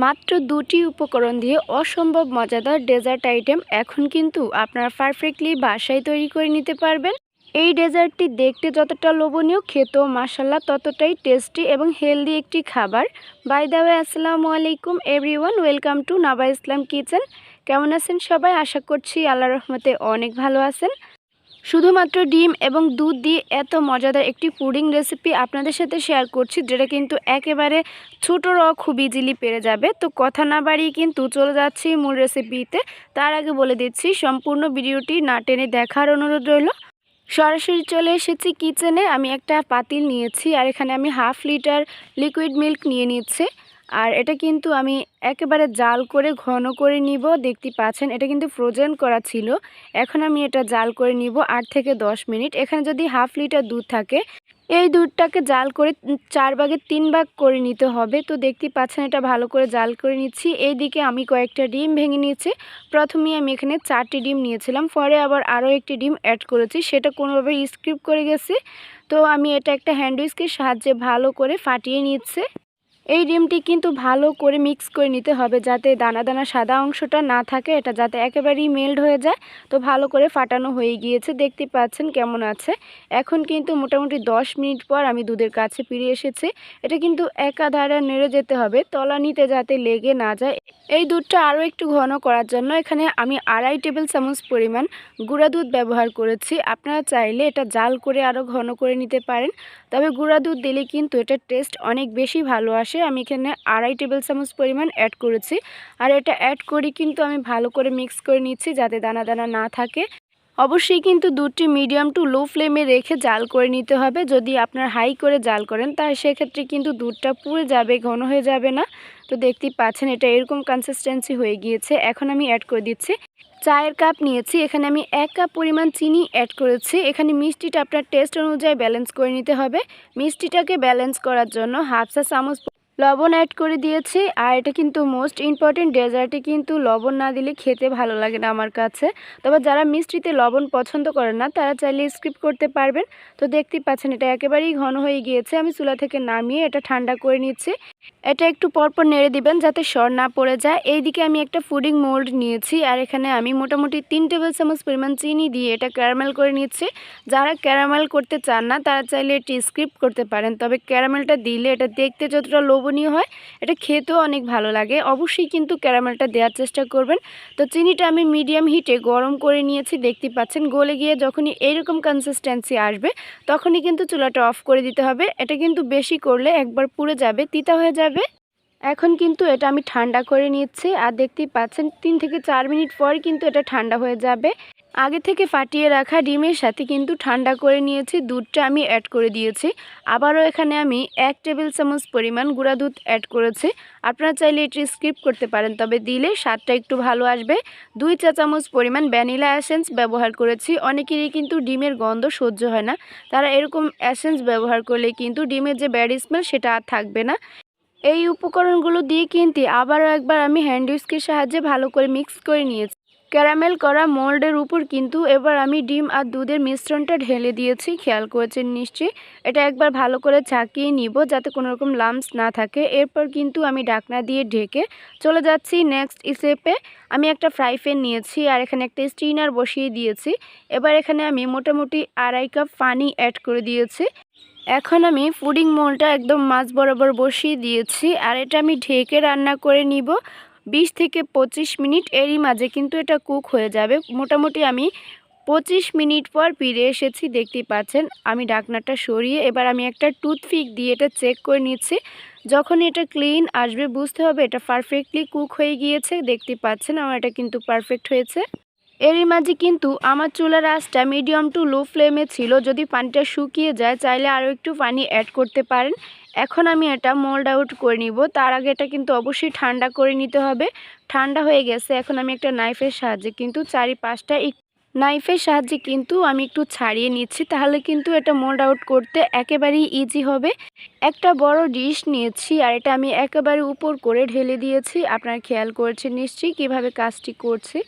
মাত্র দুটি উপকরণ দিয়ে অসম্ভব মজাদার ডেজার্ট আইটেম এখন কিন্তু আপনারা পারফেক্টলি বাসায় তৈরি করে নিতে পারবেন। এই ডেজার্টটি দেখতে যতটা লোভনীয়, খেতেও মাশাল্লাহ ততটাই টেস্টি এবং হেলদি একটি খাবার। বাই দ্য ওয়ে, আসসালামু আলাইকুম everyone, welcome to Naba Islam kitchen. কেমন আছেন সবাই? আশা করছি আল্লাহর রহমতে অনেক ভালো আছেন। শুধুমাত্র ডিম এবং দুধ দিয়ে এত মজাদার একটি পুডিং রেসিপি আপনাদের সাথে শেয়ার করছি, যেটা কিন্তু একেবারে ছোটরাও খুব ইজিলি পেরে যাবে। তো কথা না বাড়িয়ে কিন্তু চলে যাচ্ছি মূল রেসিপিতে। তার আগে বলে দিচ্ছি, সম্পূর্ণ ভিডিওটি না টেনে দেখার অনুরোধ রইল। সরাসরি চলে এসেছি কিচেনে। আমি একটা পাতিল নিয়েছি আর এখানে আমি হাফ লিটার লিকুইড মিল্ক নিয়ে নিচ্ছি। আর এটা কিন্তু আমি একেবারে জাল করে ঘন করে নিব। দেখতে পাচ্ছেন এটা কিন্তু ফ্রোজেন করা ছিল। এখন আমি এটা জাল করে নিব 8 থেকে 10 মিনিট। এখানে যদি হাফ লিটার দুধ থাকে, এই দুধটাকে জাল করে 4 ভাগের 3 ভাগ করে নিতে হবে। তো দেখতে পাচ্ছেন এটা ভালো করে জাল করে নিচ্ছি। এইদিকে আমি কয়েকটা ডিম ভেঙে নিয়েছি। প্রথমেই আমি এখানে 4টি ডিম নিয়েছিলাম, পরে আবার আরও একটি ডিম অ্যাড করেছি, সেটা কোনোভাবে স্কিপ করে গেছি। তো আমি এটা একটা হ্যান্ড উইস্কের সাহায্যে ভালো করে ফাটিয়ে নিচ্ছি। এই ডিমটি কিন্তু ভালো করে মিক্স করে নিতে হবে, যাতে দানা দানা সাদা অংশটা না থাকে, এটা যাতে একেবারেই মেল্ট হয়ে যায়। তো ভালো করে ফাটানো হয়ে গিয়েছে, দেখতে পাচ্ছেন কেমন আছে। এখন কিন্তু মোটামুটি 10 মিনিট পর আমি দুধের কাছে ফিরে এসেছি। এটা কিন্তু একাধারে নেড়ে যেতে হবে, তলানিতে যাতে লেগে না যায়। এই দুধটা আরও একটু ঘন করার জন্য এখানে আমি 2.5 টেবিল চামচ পরিমাণ গুঁড়া দুধ ব্যবহার করেছি। আপনারা চাইলে এটা জাল করে আরও ঘন করে নিতে পারেন, তবে গুঁড়া দুধ দিলে কিন্তু এটার টেস্ট অনেক বেশি ভালো আসে। আমি এখানে 2.5 টেবিল চামচ পরিমাণ অ্যাড করেছি। আর এটা অ্যাড করে কিন্তু আমি ভালো করে মিক্স করে নিচ্ছি, যাতে দানা দানা না থাকে। অবশ্যই কিন্তু দুধটি মিডিয়াম টু লো ফ্লেমে রেখে জাল করে নিতে হবে। যদি আপনার হাই করে জাল করেন, তাহলে সেক্ষেত্রে কিন্তু দুধটা পুড়ে যাবে, ঘন হয়ে যাবে না। তো দেখতেই পাচ্ছেন এটা এরকম কনসিস্টেন্সি হয়ে গিয়েছে। এখন আমি অ্যাড করে দিচ্ছি চায়ের কাপ নিয়েছি, এখানে আমি 1 কাপ পরিমাণ চিনি অ্যাড করেছি। এখানে মিষ্টিটা আপনার টেস্ট অনুযায়ী ব্যালেন্স করে নিতে হবে। মিষ্টিটাকে ব্যালেন্স করার জন্য হাফ চা চামচ লবণ অ্যাড করে দিয়েছি। আর এটা কিন্তু মোস্ট ইম্পর্টেন্ট, ডেজার্টে কিন্তু লবণ না দিলে খেতে ভালো লাগে না আমার কাছে। তবে যারা মিষ্টিতে লবণ পছন্দ করেন না, তারা চাইলে স্কিপ করতে পারবেন। তো দেখতেই পাচ্ছেন এটা একেবারেই ঘন হয়ে গিয়েছে। আমি চুলা থেকে নামিয়ে এটা ঠান্ডা করে নিচ্ছি। এটা একটু পরপর নেড়ে দিবেন যাতে সর না পড়ে যায়। এইদিকে আমি একটা ফুডিং মোল্ড নিয়েছি, আর এখানে আমি মোটামুটি 3 টেবিল চামচ পরিমাণ চিনি দিয়ে এটা ক্যারামেল করে নিচ্ছি। যারা ক্যারামেল করতে চান না, তারা চাইলে এটি স্কিপ করতে পারেন, তবে ক্যারামেলটা দিলে এটা দেখতে যতটা লোভনীয় হয়, এটা খেতেও অনেক ভালো লাগে। অবশ্যই কিন্তু ক্যারামেলটা দেওয়ার চেষ্টা করবেন। তো চিনিটা আমি মিডিয়াম হিটে গরম করে নিয়েছি, দেখতে পাচ্ছেন গলে গিয়ে যখনই এইরকম কনসিস্টেন্সি আসবে, তখনই কিন্তু চুলাটা অফ করে দিতে হবে। এটা কিন্তু বেশি করলে একবার পুড়ে যাবে, তিতা হয়ে যাবে। এখন কিন্তু এটা আমি ঠান্ডা করে নিচ্ছি, আর দেখতেই পাচ্ছেন 3 থেকে 4 মিনিট পর কিন্তু এটা ঠান্ডা হয়ে যাবে। আগে থেকে ফাটিয়ে রাখা ডিমের সাথে কিন্তু ঠান্ডা করে নিয়েছি, দুধটা আমি অ্যাড করে দিয়েছি। আবারও এখানে আমি 1 টেবিল চামচ পরিমাণ গুঁড়া দুধ অ্যাড করেছি। আপনারা চাইলে এটি স্কিপ করতে পারেন, তবে দিলে স্বাদটা একটু ভালো আসবে। 2 চা চামচ পরিমাণ ভ্যানিলা এসেন্স ব্যবহার করেছি। অনেকেরই কিন্তু ডিমের গন্ধ সহ্য হয় না, তারা এরকম এসেন্স ব্যবহার করলে কিন্তু ডিমের যে ব্যাড স্মেল সেটা আর থাকবে না। এই উপকরণগুলো দিয়ে কিন্তু আবারও একবার আমি হ্যান্ড উইস্কের সাহায্যে ভালো করে মিক্স করে নিয়েছি। ক্যারামেল করা মোল্ডের উপর কিন্তু এবার আমি ডিম আর দুধের মিশ্রণটা ঢেলে দিয়েছি, খেয়াল করেছেন নিশ্চয়ই। এটা একবার ভালো করে ঝাঁকিয়ে নিব, যাতে কোনো রকম লাম্পস না থাকে। এরপর কিন্তু আমি ঢাকনা দিয়ে ঢেকে চলে যাচ্ছি নেক্সট স্টেপে। আমি একটা ফ্রাই প্যান নিয়েছি, আর এখানে একটা স্টিনার বসিয়ে দিয়েছি। এবার এখানে আমি মোটামুটি 2.5 কাপ পানি অ্যাড করে দিয়েছি। এখন আমি পুডিং মোল্ডটা একদম মাঝ বরাবর বসিয়ে দিয়েছি, আর এটা আমি ঢেকে রান্না করে নিব 20 থেকে 25 মিনিট। এরই মাঝে কিন্তু এটা কুক হয়ে যাবে। মোটামুটি আমি 25 মিনিট পর ফিরে এসেছি, দেখতেই পাচ্ছেন। আমি ঢাকনাটা সরিয়ে এবার আমি একটা টুথপিক দিয়ে এটা চেক করে নিচ্ছি। যখন এটা ক্লিন আসবে, বুঝতে হবে এটা পারফেক্টলি কুক হয়ে গিয়েছে। দেখতে পাচ্ছেন আমার এটা কিন্তু পারফেক্ট হয়েছে। এরই মাঝে কিন্তু আমার চুলার আঁচটা মিডিয়াম টু লো ফ্লেমে ছিল। যদি পানিটা শুকিয়ে যায়, চাইলে আরও একটু পানি অ্যাড করতে পারেন। এখন আমি এটা মোল্ড আউট করে নিব। তার আগে এটা কিন্তু অবশ্যই ঠান্ডা করে নিতে হবে। ঠান্ডা হয়ে গেছে, এখন আমি একটা নাইফের সাহায্যে কিন্তু চারিপাশটা আমি একটু ছাড়িয়ে নিচ্ছি, তাহলে কিন্তু এটা মোল্ড আউট করতে একেবারেই ইজি হবে। একটা বড় ডিশ নিয়েছি, আর এটা আমি একেবারে উপর করে ঢেলে দিয়েছি। আপনারা খেয়াল করেছেন নিশ্চয়ই কীভাবে কাজটি করছি।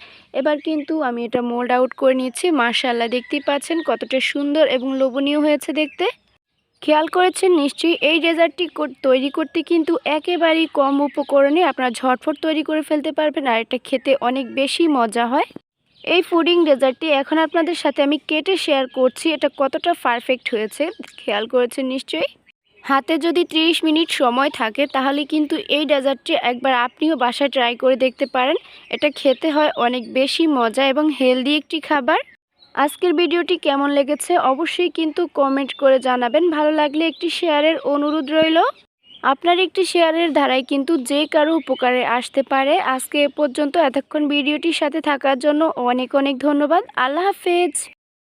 এবার কিন্তু আমি এটা মোল্ড আউট করে নিচ্ছি। মাশাআল্লাহ, দেখতেই পাচ্ছেন কতটা সুন্দর এবং লোভনীয় হয়েছে দেখতে। খেয়াল করেছেন নিশ্চয়ই এই ডেজার্টটি তৈরি করতে কিন্তু একেবারেই কম উপকরণে আপনারা ঝটফট তৈরি করে ফেলতে পারবেন, আর এটা খেতে অনেক বেশি মজা হয়। এই পুডিং ডেজার্টটি এখন আপনাদের সাথে আমি কেটে শেয়ার করছি, এটা কতটা পারফেক্ট হয়েছে খেয়াল করেছেন নিশ্চয়ই। হাতে যদি 30 মিনিট সময় থাকে তাহলে কিন্তু এই ডেজার্টটি একবার আপনিও বাসায় ট্রাই করে দেখতে পারেন। এটা খেতে হয় অনেক বেশি মজা এবং হেলদি একটি খাবার। আজকের ভিডিওটি কেমন লেগেছে অবশ্যই কিন্তু কমেন্ট করে জানাবেন। ভালো লাগলে একটি শেয়ারের অনুরোধ রইল। আপনার একটি শেয়ারের ধারায় কিন্তু যে কারো উপকারে আসতে পারে। আজকে এ পর্যন্ত, এতক্ষণ ভিডিওটির সাথে থাকার জন্য অনেক অনেক ধন্যবাদ। আল্লাহ হাফেজ।